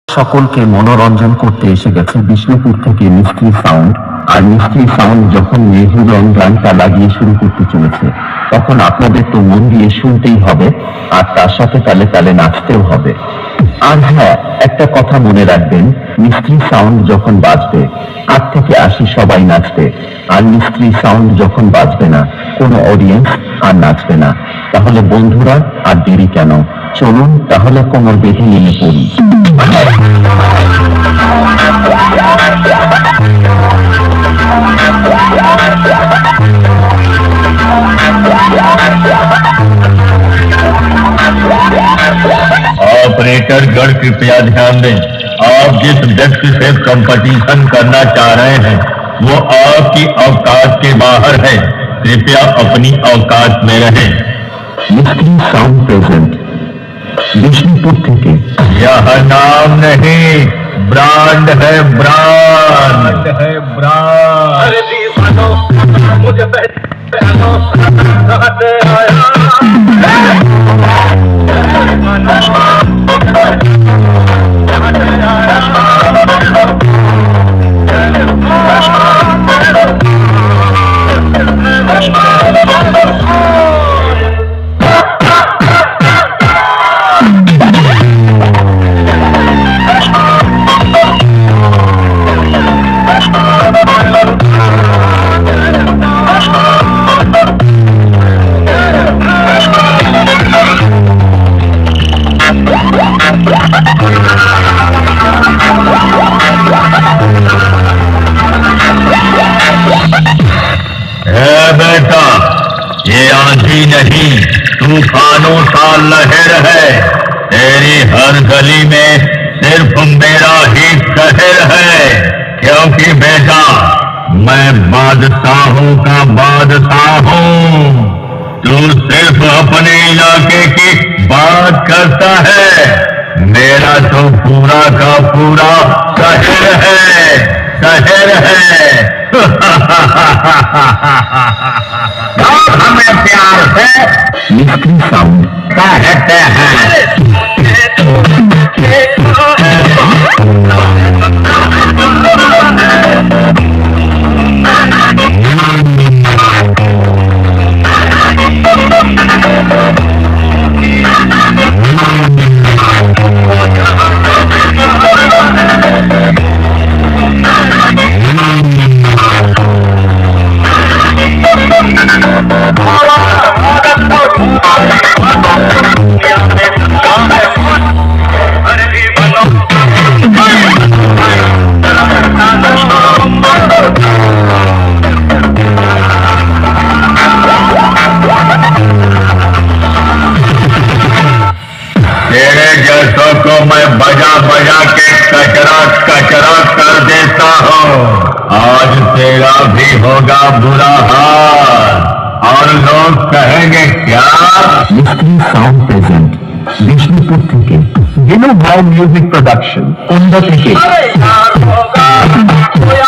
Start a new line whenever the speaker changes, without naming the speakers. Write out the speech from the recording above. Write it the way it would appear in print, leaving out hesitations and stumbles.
সকলকে মনোরঞ্জন করতে এসে গেছে বিষ্ণুপুর থেকে মিস্ট্রি সাউন্ড। আর মিস্ট্রি সাউন্ড যখন মেহুরন গানটা লাগিয়ে শুরু করতে চলেছে, তখন আপনাদের তো মন দিয়ে শুনতেই হবে, আর তার সাথে তালে তালে নাচতেও হবে। আর হ্যাঁ, একটা কথা মনে রাখবেন, মিস্ট্রি সাউন্ড যখন বাজবে, আট থেকে আসি সবাই নাচবে। আর মিস্ট্রি সাউন্ড যখন বাজবে না, কোনো অডিয়েন্স আর নাচবে না। তাহলে বন্ধুরা, আর দেরি কেন, চলুন তাহলে কোমর বেঁধে নেমে পড়ি।
ऑपरेटर गण कृपया ध्यान दें, आप जिस व्यक्ति से कंपटीशन करना चाह रहे हैं वो आपकी औकात के बाहर है। कृपया अपनी औकात में रहें।
मिस्ट्री साउंड प्रेजेंट विष्णुपुर থেকে।
यह नाम नहीं, ब्रांड है, ब्रांड है, ब्रांड।
अरे दीवानो, मुझे पहचानो, कहाँ से आया?
बेटा, ये आंधी नहीं, तूफानों सा लहर है। तेरी हर गली में सिर्फ मेरा ही कहर है। क्योंकि बेटा, मैं बादशाहों का बादशाह हूँ। तू सिर्फ अपने इलाके की बात करता है, मेरा तो पूरा का पूरा शहर है, शहर है। और हमें प्यार से
मिस्ट्री साउंड
कहते हैं। तेरे जैसों को मैं बजा बजा के कचरा कचरा कर देता हूँ। आज तेरा भी होगा बुरा हाल, और लोग कहेंगे क्या?
মিস্ট্রি সাউন্ড প্রেজেন্ট বিষ্ণুপুর থেকে। দিনু ভাই মিউজিক প্রোডাকশন, কুন্দ থেকে।
अरे यार होगा, कोई